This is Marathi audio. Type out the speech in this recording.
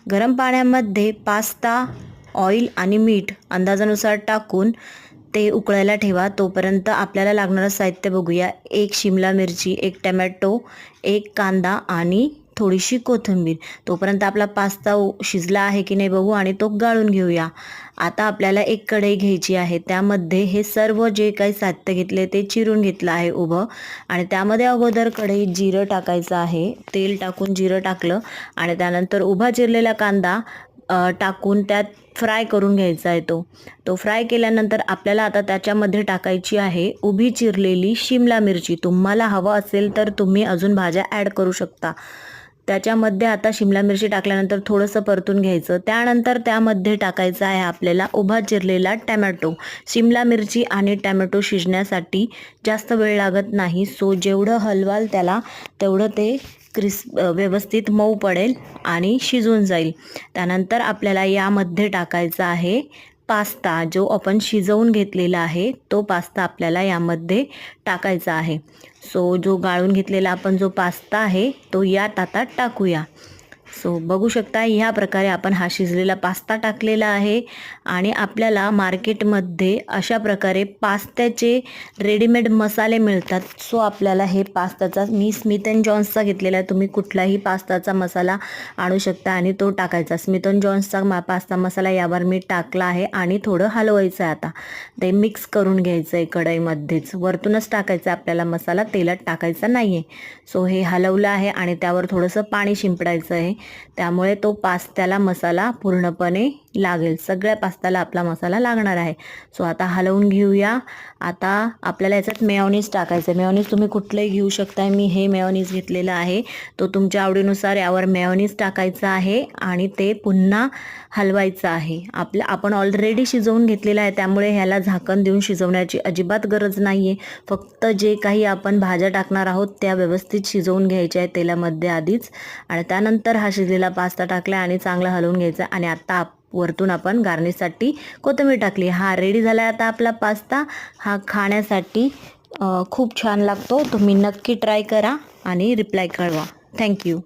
गरम पाण्यामध्ये पास्ता, ऑइल आणि मीठ अंदाजानुसार टाकून ते उकळायला ठेवा. तोपर्यंत आपल्याला लागणारं साहित्य बघूया. 1 शिमला मिरची, 1 टमॅटो, 1 कांदा आणि थोडीशी कोथिंबीर. तोपर्यंत आपला पास्ता शिजला आहे की नाही बघू आणि तो गाळून घेऊया. आता आपल्याला एक कढई घ्यायची आहे. त्यामध्ये हे सर्व जे काही साहित्य घेतले ते चिरून घेतलं आहे उभं आणि त्यामध्ये अगोदर कढईत जिरं टाकायचं आहे. तेल टाकून जिरं टाकलं आणि त्यानंतर उभा चिरलेला कांदा टाकून त्यात फ्राय करून घ्यायचा आहे. तो फ्राय केल्यानंतर आपल्याला आता त्याच्यामध्ये टाकायची आहे उभी चिरलेली शिमला मिरची. तुम्हाला हवं असेल तर तुम्ही अजून भाज्या ॲड करू शकता. त्याच्यामध्ये आता शिमला मिरची टाकल्यानंतर थोडंसं परतून घ्यायचं. त्यानंतर त्यामध्ये टाकायचं आहे आपल्याला उभा चिरलेला टमॅटो. शिमला मिरची आणि टमॅटो शिजण्यासाठी जास्त वेळ लागत नाही. सो जेवढं हलवाल त्याला तेवढं ते व्यवस्थित मऊ पडेल आणि शिजून जाईल. त्यानंतर आपल्याला यामध्ये टाकायचा आहे पास्ता. जो आपण शिजवून घेतलेला आहे तो पास्ता आपल्याला यामध्ये टाकायचा आहे. सो जो गाळून घेतलेला आपण जो पास्ता आहे तो यात आता टाकूया. सो बघू शकता ह्या प्रकारे आपण हा शिजलेला पास्ता टाकलेला आहे आणि आपल्याला मार्केटमध्ये अशा प्रकारे पास्त्याचे रेडीमेड मसाले मिळतात. सो आपल्याला हे पास्ताचा मी स्मिथ अँड जॉन्सचा घेतलेला आहे. तुम्ही कुठलाही पास्ताचा मसाला आणू शकता आणि तो टाकायचा. स्मिथ अँड जॉन्सचा पास्ता मसाला यावर मी टाकला आहे आणि थोडं हलवायचं आहे. आता ते मिक्स करून घ्यायचं आहे कढईमध्येच. वरतूनच टाकायचं आपल्याला मसाला, तेलात टाकायचा नाही आहे. सो हे हलवलं आहे आणि त्यावर थोडंसं पाणी शिंपडायचं आहे. त्यामुळे तो पास्त्याला मसाला पूर्णपणे लागेल. सगळ्या पास्त्याला आपला मसाला लागणार आहे. सो आता हलवून घेऊया. आता आपल्याला याच्यात मेयोनीज टाकायचं आहे. मेयोनीज तुम्ही कुठलंही घेऊ शकताय. मी हे मेयोनीज घेतलेलं आहे. तो तुमच्या आवडीनुसार यावर मेयोनीज टाकायचं आहे आणि ते पुन्हा हलवायचं आहे. आपण ऑलरेडी शिजवून घेतलेलं आहे त्यामुळे ह्याला झाकण देऊन शिजवण्याची अजिबात गरज नाही आहे. फक्त जे काही आपण भाज्या टाकणार आहोत त्या व्यवस्थित शिजवून घ्यायच्या आहेत तेलामध्ये आधीच आणि त्यानंतर हा शिजलेला पास्ता टाकला आणि चांगला हलवून घ्यायचा. आणि आता वरतून आपण गार्निशसाठी कोथिंबीर टाकली. हा रेडी झाला आहे आता आपला पास्ता. हा खाण्यासाठी खूप छान लागतो. तुम्ही नक्की ट्राय करा आणि रिप्लाय कळवा. थँक्यू.